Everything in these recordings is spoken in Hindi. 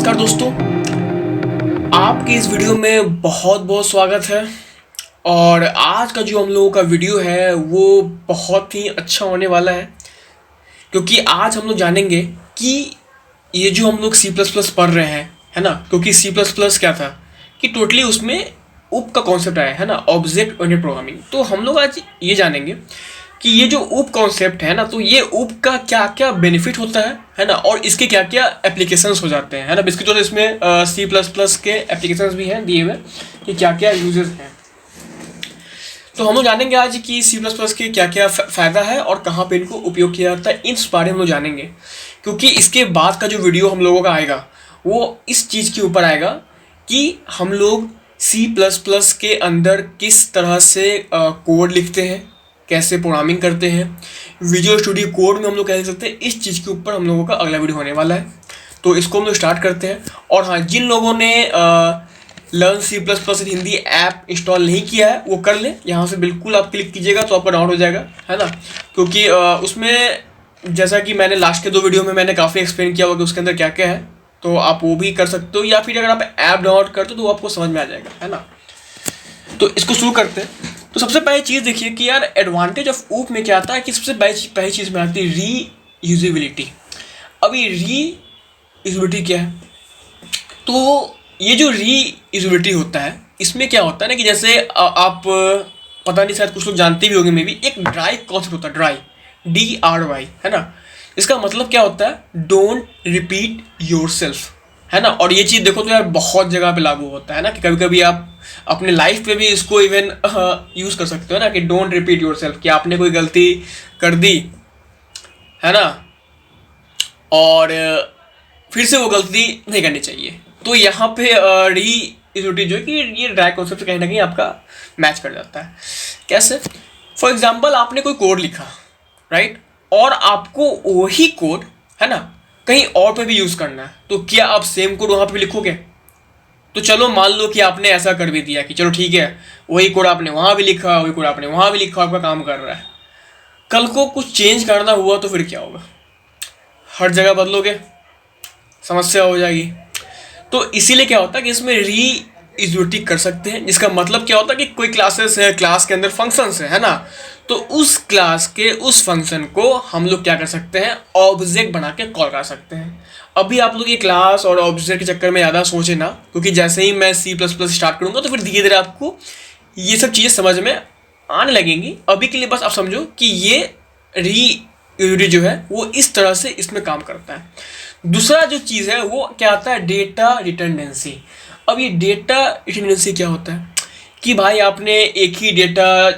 नमस्कार दोस्तों, आपके इस वीडियो में बहुत बहुत स्वागत है। और आज का जो हम लोगों का वीडियो है वो बहुत ही अच्छा होने वाला है, क्योंकि आज हम लोग जानेंगे कि ये जो हम लोग सी प्लस प्लस पढ़ रहे हैं, है ना। क्योंकि सी प्लस प्लस क्या था कि टोटली उसमें उप का कॉन्सेप्ट आया है ना, ऑब्जेक्ट ओरिएंटेड प्रोग्रामिंग। तो हम लोग आज ये जानेंगे कि ये जो उप कॉन्सेप्ट है ना, तो ये उप का क्या क्या बेनिफिट होता है ना, और इसके क्या क्या एप्लीकेशंस हो जाते हैं, है ना। इसके जो इसमें सी प्लस प्लस के एप्लीकेशंस भी हैं दिए हुए कि क्या क्या यूजेस हैं। तो हम लोग जानेंगे आज कि सी प्लस प्लस के क्या क्या फ़ायदा है और कहाँ पे इनको उपयोग किया जाता है, इन बारे में हम लोग जानेंगे। क्योंकि इसके बाद का जो वीडियो हम लोगों का आएगा वो इस चीज़ के ऊपर आएगा कि हम लोग सी प्लस प्लस के अंदर किस तरह से कोड लिखते हैं, कैसे प्रोग्रामिंग करते हैं, विजुअल स्टूडियो कोड में हम लोग कैसे सकते हैं। इस चीज़ के ऊपर हम लोगों का अगला वीडियो होने वाला है, तो इसको हम लोग स्टार्ट करते हैं। और हाँ, जिन लोगों ने learn C plus plus Hindi app install नहीं किया है वो कर लें। यहाँ से बिल्कुल आप क्लिक कीजिएगा तो आपका डाउनलोड हो जाएगा, है ना। क्योंकि उसमें जैसा कि मैंने लास्ट के 2 वीडियो में मैंने काफ़ी एक्सप्लेन किया होगा कि उसके अंदर क्या क्या है, तो आप वो भी कर सकते हो, या फिर अगर आप ऐप डाउनलोड करते हो तो आपको समझ में आ जाएगा, है ना। तो इसको शुरू करते हैं। तो सबसे पहली चीज़ देखिए कि यार एडवांटेज ऑफ ऊप में क्या आता है कि सबसे पहली चीज़ में आती है रीयूजेबिलिटी। अब ये रीयूजेबिलिटी क्या है? तो ये जो रीयूजेबिलिटी होता है इसमें क्या होता है ना कि जैसे आप पता नहीं, शायद कुछ लोग जानते भी होंगे, मे बी एक ड्राई कॉन्सेप्ट होता है, ड्राई DRY, है ना। इसका मतलब क्या होता है? डोंट रिपीट योरसेल्फ, है ना। और ये चीज़ देखो तो यार बहुत जगह पे लागू होता है ना, कि कभी कभी आप अपने लाइफ पे भी इसको इवन यूज़ कर सकते हो ना, कि डोंट रिपीट योरसेल्फ, कि आपने कोई गलती कर दी, है ना, और फिर से वो गलती नहीं करनी चाहिए। तो यहाँ पे रीयूजेबिलिटी जो है कि ये ड्राई कॉन्सेप्ट से कहीं ना कहीं आपका मैच कर जाता है। कैसे? फॉर एग्जाम्पल आपने कोई कोड लिखा, राइट, और आपको वही कोड, है ना, कहीं और पे भी यूज़ करना है, तो क्या आप सेम कोड वहाँ पे भी लिखोगे? तो चलो मान लो कि आपने ऐसा कर भी दिया कि चलो ठीक है, वही कोड आपने वहाँ भी लिखा, वही कोड आपने वहाँ भी लिखा, आपका काम कर रहा है। कल को कुछ चेंज करना हुआ तो फिर क्या होगा? हर जगह बदलोगे, समस्या हो जाएगी। तो इसीलिए क्या होता है कि इसमें रीयूजेबिलिटी कर सकते हैं, जिसका मतलब क्या होता है कि कोई क्लासेस है, क्लास के अंदर फंक्शंस है ना, तो उस क्लास के उस फंक्शन को हम लोग क्या कर सकते हैं? ऑब्जेक्ट बना के कॉल कर सकते हैं। अभी आप लोग ये क्लास और ऑब्जेक्ट के चक्कर में ज़्यादा सोचे ना, क्योंकि जैसे ही मैं सी प्लस प्लस स्टार्ट करूँगा तो फिर धीरे धीरे आपको ये सब चीज़ें समझ में आने लगेंगी। अभी के लिए बस आप समझो कि ये रीयूजेबिलिटी जो है वो इस तरह से इसमें काम करता है। दूसरा जो चीज़ है वो क्या आता है? डेटा रिटर्डेंसी। अब ये डेटा रिटर्डेंसी क्या होता है कि भाई आपने एक ही डेटा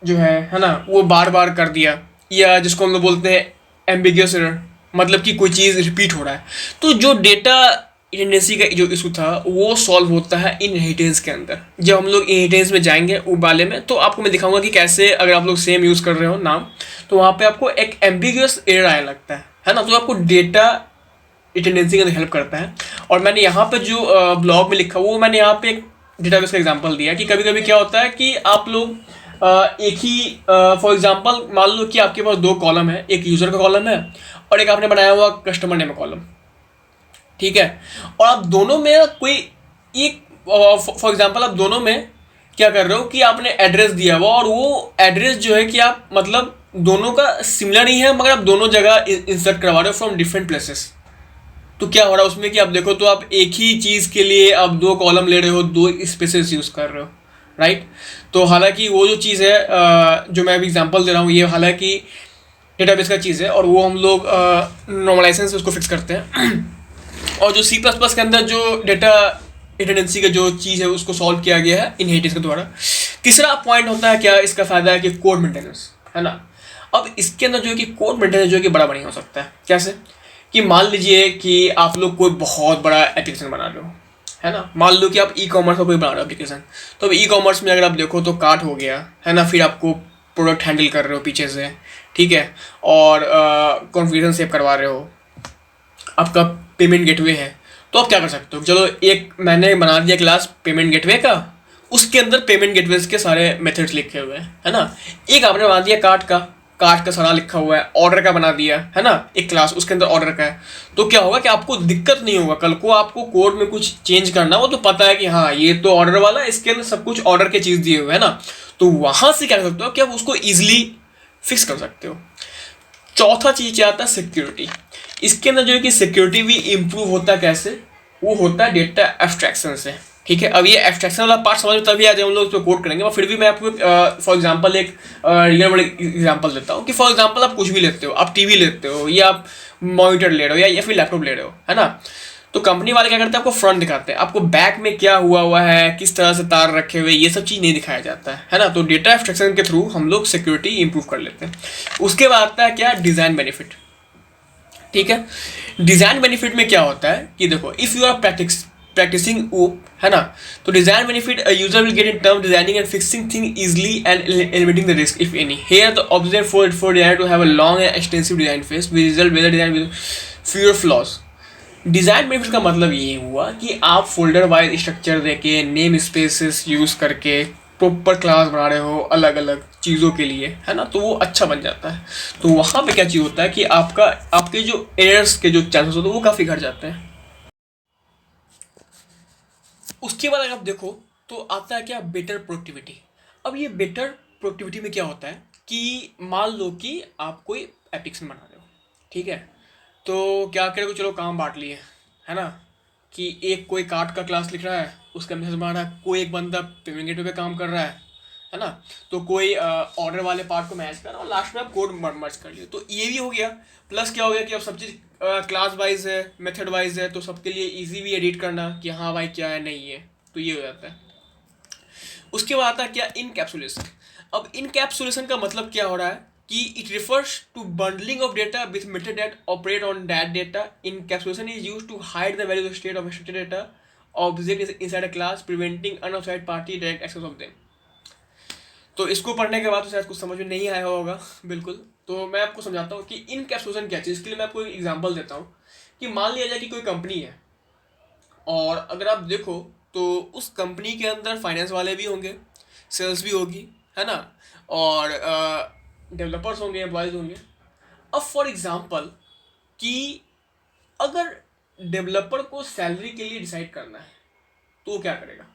जो है ना, वो बार बार कर दिया, या जिसको हम लोग बोलते हैं एम्बिगियस एरर, मतलब कि कोई चीज़ रिपीट हो रहा है। तो जो डेटा रिटर्डेंसी का जो इशू था वो सॉल्व होता है इनहेरिटेंस के अंदर। जब हम लोग इनहेरिटेंस में जाएंगे वो वाले में, तो आपको मैं दिखाऊंगा कि कैसे अगर आप लोग सेम यूज़ कर रहे हो नाम, तो वहाँ पे आपको एक एम्बिगियस एरर आने लगता है ना। तो आपको डेटा रिटर्डेंसी का हेल्प करता है। और मैंने यहाँ पे जो ब्लॉग में लिखा वो मैंने यहाँ पे एक डेटाबेस का एग्जांपल दिया कि कभी कभी क्या होता है कि आप लोग एक ही फॉर एग्जांपल मान लो कि आपके पास 2 कॉलम है, एक यूज़र का कॉलम है और एक आपने बनाया हुआ कस्टमर नेम कॉलम, ठीक है। और आप दोनों में कोई एक फॉर एग्जांपल आप दोनों में क्या कर रहे हो कि आपने एड्रेस दिया हुआ, और वो एड्रेस जो है कि आप मतलब दोनों का सिमिलर ही है, मगर आप दोनों जगह इंसर्ट करवा रहे हो फ्रॉम डिफरेंट प्लेसेस। तो क्या हो रहा है उसमें कि आप देखो तो आप एक ही चीज़ के लिए आप 2 कॉलम ले रहे हो, 2 स्पेसेस यूज़ कर रहे हो, राइट। तो हालांकि वो जो चीज़ है जो मैं अभी एग्जांपल दे रहा हूँ, ये हालांकि डेटाबेस का चीज़ है और वो हम लोग नॉर्मलाइजेशन से उसको फिक्स करते हैं। और जो सी प्लस प्लस के अंदर जो डेटा रिडंडेंसी का जो चीज़ है उसको सॉल्व किया गया है इनहेरिटेंस के द्वारा। तीसरा पॉइंट होता है क्या इसका फ़ायदा है कि कोड मेंटेनेंस, है ना। अब इसके अंदर जो है कि कोड मेंटेनेंस जो है कि बड़ा बढ़िया हो सकता है। कैसे? कि मान लीजिए कि आप लोग कोई बहुत बड़ा एप्लीकेशन बना रहे हो, है ना। मान लो कि आप ई कॉमर्स का कोई बना रहे हो एप्लीकेशन, तो अब ई कॉमर्स में अगर आप देखो तो कार्ट हो गया, है ना, फिर आपको प्रोडक्ट हैंडल कर रहे हो पीछे से, ठीक है, और कॉन्फ़िगरेशन सेव करवा रहे हो, आपका पेमेंट गेटवे है। तो आप क्या कर सकते हो? चलो एक मैंने बना दिया क्लास पेमेंट गेटवे का, उसके अंदर पेमेंट गेटवेज के सारे मेथड्स लिखे हुए हैं, है ना। एक आपने बना दिया कार्ट का, कार्ट का सारा लिखा हुआ है, ऑर्डर का बना दिया है ना, एक क्लास उसके अंदर ऑर्डर का है, तो क्या होगा कि आपको दिक्कत नहीं होगा। कल को आपको कोड में कुछ चेंज करना हो तो पता है कि हाँ ये तो ऑर्डर वाला है, इसके अंदर सब कुछ ऑर्डर के चीज़ दिए हुए है ना, तो वहां से क्या कर सकते हो कि आप उसको ईजिली फिक्स कर सकते हो। चौथा चीज क्या आता है, सिक्योरिटी। इसके अंदर जो है कि सिक्योरिटी भी इम्प्रूव होता है कैसे, वो होता है डेटा एब्स्ट्रैक्शन से। ठीक है, अब ये एब्स्ट्रैक्शन वाला पार्ट समझ में तभी आ जाए हम लोग उस पर कोड करेंगे, और फिर भी मैं आपको फॉर एग्जांपल एक रियल वर्ल्ड एग्जांपल देता हूँ कि फॉर एग्जांपल आप कुछ भी लेते हो, आप टीवी लेते हो या आप मॉनिटर ले रहे हो या फिर लैपटॉप ले रहे हो, है ना, तो कंपनी वाले क्या करते हैं, आपको फ्रंट दिखाते हैं, आपको बैक में क्या हुआ हुआ है, किस तरह से तार रखे हुए, ये सब चीज़ नहीं दिखाया जाता है ना। तो डेटा एब्स्ट्रैक्शन के थ्रू हम लोग सिक्योरिटी इंप्रूव कर लेते हैं। उसके बाद आता है क्या, डिज़ाइन बेनिफिट। ठीक है, डिज़ाइन बेनिफिट में क्या होता है कि देखो, इफ़ यू आर प्रैक्टिसिंग ऊप, है ना, तो design benefit user will get in term designing and fixing thing easily and eliminating the risk if any. Here the observe for designer to have a long and extensive design phase with result whether design with fewer flaws. Design benefit का मतलब ये हुआ कि आप फोल्डर वाइज स्ट्रक्चर देके, नेम स्पेसेस यूज़ करके प्रॉपर क्लास बना रहे हो अलग अलग चीज़ों के लिए, है ना, तो वो अच्छा बन जाता है। तो वहाँ पे क्या चीज़ होता है कि आपके जो एरर्स के जो चांसेस होते हैं वो काफ़ी घट जाते हैं। उसके बाद अगर आप देखो तो आता है क्या, बेटर प्रोडक्टिविटी। अब ये बेटर प्रोडक्टिविटी में क्या होता है कि मान लो कि आप कोई एप्लीकेशन बना रहे हो, ठीक है, तो क्या करें, चलो काम बांट लिए, है ना, कि एक कोई कार्ट का क्लास लिख रहा है, उसका मैसेज बना रहा है, कोई एक बंदा पेमेंट गेटवे पे काम कर रहा है ना, तो कोई ऑर्डर वाले पार्ट को मैच कर रहा है, और लास्ट में आप कोड मर्ज कर लियो, तो ये भी हो गया। प्लस क्या हो गया कि अब सब चीज़ क्लास वाइज है, मेथड वाइज है, तो सबके लिए इजी भी एडिट करना कि हाँ भाई क्या है नहीं है, तो ये हो जाता है। उसके बाद आता है क्या, इनकैप्सुलेशन। अब इनकैप्सुलेशन का मतलब क्या हो रहा है कि it refers to bundling of data with method that operate on that data. Encapsulation is used to hide the value state of structured data object inside a class, preventing unauthorised party direct access of them. तो इसको पढ़ने के बाद तो शायद कुछ समझ में नहीं आया होगा, बिल्कुल। तो मैं आपको समझाता हूँ कि इनकैप्सुलेशन क्या चीज़। इसके लिए मैं आपको एक एग्जांपल देता हूँ कि मान लिया जाए कि कोई कंपनी है, और अगर आप देखो तो उस कंपनी के अंदर फाइनेंस वाले भी होंगे, सेल्स भी होगी, है ना, और डेवलपर्स होंगे, एम्प्लॉयज़ होंगे। अब फॉर एग्जांपल कि अगर डेवलपर को सैलरी के लिए डिसाइड करना है तो वो क्या करेगा,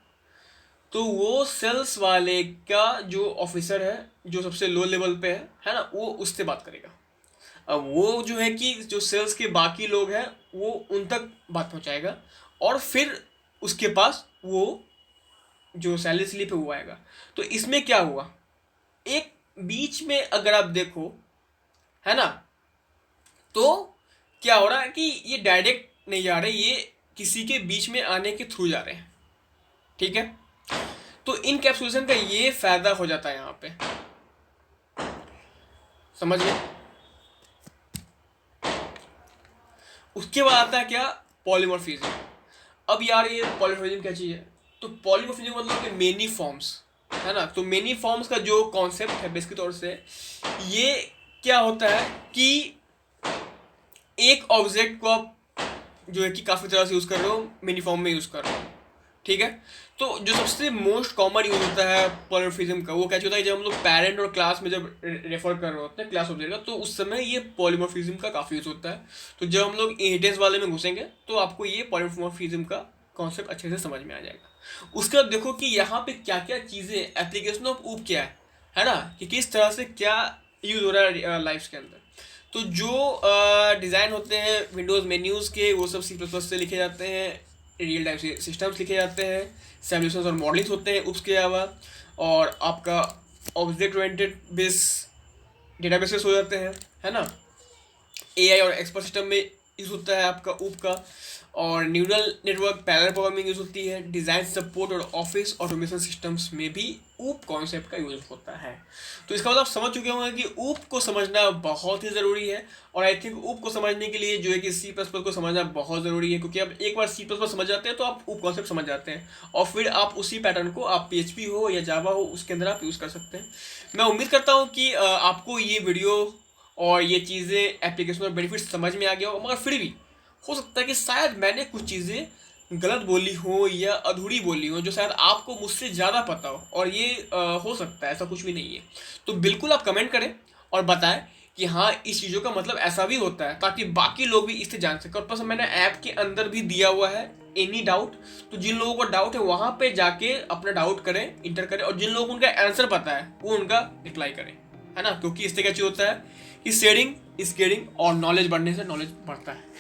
तो वो सेल्स वाले का जो ऑफिसर है, जो सबसे लो लेवल पे है ना, वो उससे बात करेगा। अब वो जो है कि जो सेल्स के बाकी लोग हैं वो उन तक बात पहुंचाएगा, और फिर उसके पास वो जो सैलरी स्लिप है वो आएगा। तो इसमें क्या हुआ, एक बीच में अगर आप देखो, है ना, तो क्या हो रहा है कि ये डायरेक्ट नहीं जा रहे, ये किसी के बीच में आने के थ्रू जा रहे हैं। ठीक है, तो इनकैप्सुलेशन का ये फायदा हो जाता है यहाँ पे, समझ गए। उसके बाद आता है क्या, पॉलीमॉर्फिज्म। अब यार ये पॉलीमॉर्फिज्म क्या चीज़ है, तो पॉलीमॉर्फिज्म मतलब कि मेनी फॉर्म्स, है ना, तो मेनी फॉर्म्स का जो कॉन्सेप्ट है बेसिक तौर से ये क्या होता है कि एक ऑब्जेक्ट को आप जो है कि काफ़ी तरह से यूज़ कर रहे हो, मेनी फॉर्म में यूज़ कर रहे हो। ठीक है, तो जो सबसे मोस्ट कॉमन यूज होता है पॉलीमॉर्फिज्म का, वो क्या होता है, जब हम लोग पेरेंट और क्लास में जब रेफर कर रहे होते हैं क्लास ऑब्जेक्ट का, तो उस समय ये पॉलीमॉर्फिज्म का काफ़ी यूज होता है। तो जब हम लोग इनहेरिटेंस वाले में घुसेंगे तो आपको ये पॉलीमॉर्फिज्म का कॉन्सेप्ट अच्छे से समझ में आ जाएगा। उसके बाद देखो कि यहाँ पे क्या क्या चीज़ें, एप्लीकेशन ऑफ ऊप क्या है ना, कि किस तरह से क्या यूज़ हो रहा है लाइफ के अंदर। तो जो डिज़ाइन होते हैं विंडोज़ मेन्यूज़ के, वो सब C++ से लिखे जाते हैं, रियल टाइम सिस्टम्स लिखे जाते हैं, सिमुलेशंस और मॉडलिंग्स होते हैं उसके अलावा, और आपका ऑब्जेक्ट ओरिएंटेड बेस डेटाबेसेस हो जाते हैं, है ना, एआई और एक्सपर्ट सिस्टम में यूज़ होता है आपका ऊप का, और neural network parallel programming use होती है, डिज़ाइन सपोर्ट और ऑफिस ऑटोमेशन सिस्टम्स में भी ऊप कॉन्सेप्ट का यूज होता है। तो इसका मतलब आप समझ चुके होंगे कि ऊप को समझना बहुत ही ज़रूरी है, और आई थिंक ऊप को समझने के लिए जो है कि C++ को समझना बहुत ज़रूरी है, क्योंकि आप एक बार C++ समझ जाते हैं तो आप ऊप कॉन्सेप्ट समझ जाते हैं, और फिर आप उसी पैटर्न को आप PHP हो या जावा हो उसके अंदर आप यूज़ कर सकते हैं। मैं उम्मीद करता हूँ कि आपको ये वीडियो और ये चीज़ें एप्लीकेशन और बेनिफिट्स समझ में आ गया हो, मगर फिर भी हो सकता है कि शायद मैंने कुछ चीज़ें गलत बोली हो या अधूरी बोली हो, जो शायद आपको मुझसे ज़्यादा पता हो, और ये हो सकता है, ऐसा कुछ भी नहीं है। तो बिल्कुल आप कमेंट करें, और बताएं कि हाँ इस चीज़ों का मतलब ऐसा भी होता है, ताकि बाकी लोग भी इससे जान सकें। और प्लस मैंने ऐप के अंदर भी दिया हुआ है एनी डाउट, तो जिन लोगों को डाउट है वहाँ पे जाके अपना डाउट करें, इंटर करें, और जिन लोगों को उनका आंसर पता है वो उनका रिप्लाई करें, है ना। क्योंकि इससे क्या चीज़ होता है कि शेयरिंग इज केयरिंग, और नॉलेज बढ़ने से नॉलेज बढ़ता है।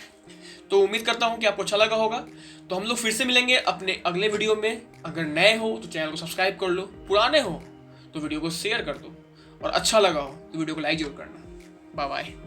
तो उम्मीद करता हूँ कि आपको अच्छा लगा होगा। तो हम लोग फिर से मिलेंगे अपने अगले वीडियो में। अगर नए हो तो चैनल को सब्सक्राइब कर लो, पुराने हो तो वीडियो को शेयर कर दो, और अच्छा लगा हो तो वीडियो को लाइक जरूर करना। Bye bye.